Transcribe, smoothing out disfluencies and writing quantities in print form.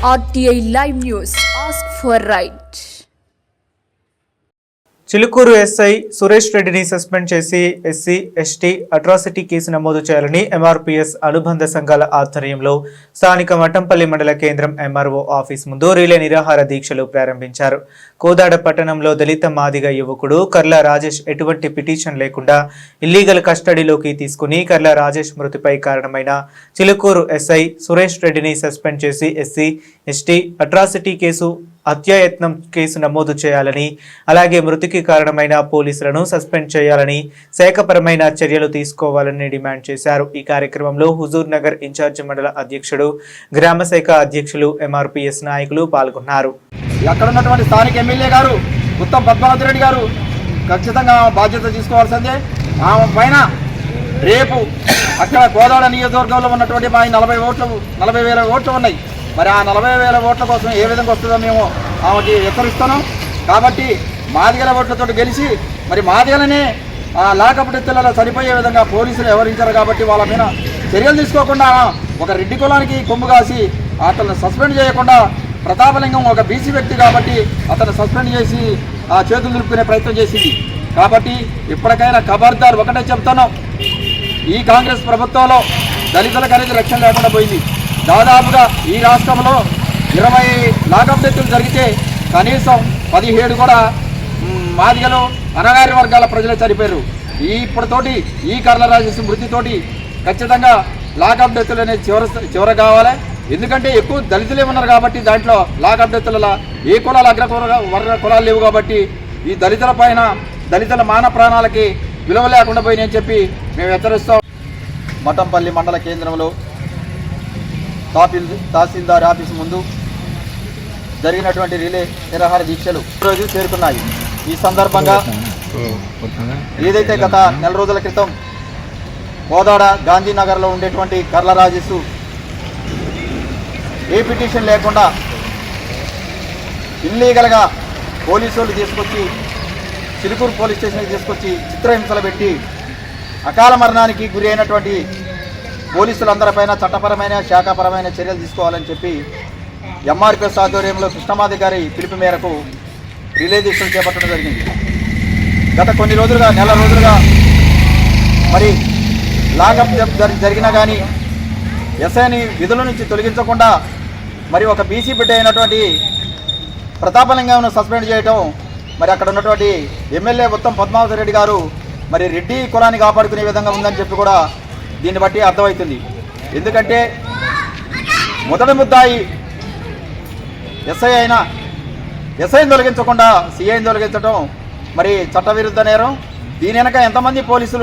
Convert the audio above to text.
RTI Live News. Ask for right. చిలుకూరు SI Suresh రెడ్డిని suspend చేసి ఎస్సీ ఎస్టీ అట్రాసిటీ కేసు నమోదు చేయాలని ఎంఆర్పీఎస్ అనుబంధ సంఘాల ఆధ్వర్యంలో స్థానిక మఠంపల్లి మండల కేంద్రం ఎంఆర్ఓ ఆఫీస్ ముందు రిలే నిరాహార దీక్షలు ప్రారంభించారు. కోదాడ పట్టణంలో దళిత మాదిగ యువకుడు కర్ల రాజేష్ ఎటువంటి పిటిషన్ లేకుండా ఇల్లీగల్ కస్టడీలోకి తీసుకుని కర్ల రాజేష్ మృతిపై కారణమైన చిలుకూరు ఎస్ఐ సురేష్ రెడ్డిని సస్పెండ్ చేసి ఎస్సీ ఎస్టీ అట్రాసిటీ కేసు హత్యాయత్నం కేసు నమోదు చేయాలని, అలాగే మృతికి కారణమైన పోలీసులను సస్పెండ్ చేయాలని, శాఖపరమైన చర్యలు తీసుకోవాలని డిమాండ్ చేశారు. ఈ కార్యక్రమంలో హుజూర్ నగర్ ఇన్ఛార్జి మండల అధ్యక్షుడు, గ్రామ శాఖ అధ్యక్షులు, ఎంఆర్పీఎస్ నాయకులు పాల్గొన్నారు. అక్కడ ఉన్నటువంటి స్థానిక ఎమ్మెల్యే గారు ఉత్తమ్ పద్మావతి రెడ్డి గారు ఖచ్చితంగా బాధ్యత తీసుకోవాల్సిందే. ఆమె పైన రేపు అక్కడ కోదాడ నియోజకవర్గంలో ఉన్నటువంటి మా 40,000 ఓట్లు ఉన్నాయి. మరి ఆ 40,000 ఓట్ల కోసం ఏ విధంగా వస్తుందో మేము ఆమెకి హెచ్చరిస్తున్నాం. కాబట్టి మాదిగల ఓట్లతో గెలిచి మరి మాదిగలనే లాకప్ డెత్తులలో చనిపోయే విధంగా పోలీసులు వ్యవహరించారు. కాబట్టి వాళ్ళ మీద చర్యలు తీసుకోకుండా ఒక రెడ్డి కులానికి కొమ్ము కాసి అతను సస్పెండ్ చేయకుండా, ప్రతాపలింగం ఒక బీసీ వ్యక్తి కాబట్టి అతను సస్పెండ్ చేసి చేతులు దులుపుకునే ప్రయత్నం చేసింది. కాబట్టి ఇప్పటికైనా ఖబర్దార్ ఒకటే చెప్తున్నాం, ఈ కాంగ్రెస్ ప్రభుత్వంలో దళితులకు అనేది రక్షణ లేకుండా పోయింది. దాదాపుగా ఈ రాష్ట్రంలో 20 లాకప్ డెత్తులు జరిగితే కనీసం 17 కూడా మాదిగలు అనగారి వర్గాల ప్రజలే చనిపోయారు. ఇప్పటితోటి ఈ కర్ల రాజేష్ మృతితోటి ఖచ్చితంగా లాకప్ డెత్తులు అనేది చివర కావాలి. ఎందుకంటే ఎక్కువ దళితులే ఉన్నారు కాబట్టి దాంట్లో లాకప్ డెత్తులలో ఏ కులాలు వర్గ కులాలు లేవు. కాబట్టి ఈ దళితుల పైన, దళితుల మాన ప్రాణాలకి విలువ లేకుండా పోయినాయని చెప్పి మేము హెచ్చరిస్తాం. మఠంపల్లి మండల కేంద్రంలో తహసీల్దార్ ఆఫీసు ముందు జరిగినటువంటి రిలే నిరాహార దీక్షలు రోజు చేరుకున్నాయి. ఈ సందర్భంగా ఏదైతే గత నెల రోజుల క్రితం కోదాడ గాంధీనగర్లో ఉండేటువంటి కర్ల రాజేష్ ఏ పిటిషన్ లేకుండా ఇల్లీగల్గా పోలీసులు తీసుకొచ్చి చిలుకూరు పోలీస్ స్టేషన్కి తీసుకొచ్చి చిత్రహింసలు పెట్టి అకాల మరణానికి గురి అయినటువంటి పోలీసులందరిపైన చట్టపరమైన, శాఖపరమైన చర్యలు తీసుకోవాలని చెప్పి ఎంఆర్పీఎస్ ఆధ్వర్యంలో కృష్ణమాది గారి పిలుపు మేరకు రిలే దీక్షలు చేపట్టడం జరిగింది. గత కొన్ని రోజులుగా, నెల రోజులుగా మరి లాకప్ జరిగినా కానీ ఎస్ఐని విధుల నుంచి తొలగించకుండా మరి ఒక బీసీ బిడ్డ అయినటువంటి ప్రతాపలింగంను సస్పెండ్ చేయటం, మరి అక్కడ ఉన్నటువంటి ఎమ్మెల్యే ఉత్తమ్ పద్మావతి రెడ్డి గారు మరి రెడ్డి కులాన్ని కాపాడుకునే విధంగా ఉందని చెప్పి కూడా దీన్ని బట్టి అర్థమవుతుంది. ఎందుకంటే మొదటి ముద్దాయి ఎస్ఐ అయినా ఎస్ఐని తొలగించకుండా సిఐని తొలగించడం మరి చట్టవిరుద్ధ నేరం. దీని వెనక ఎంతమంది పోలీసులు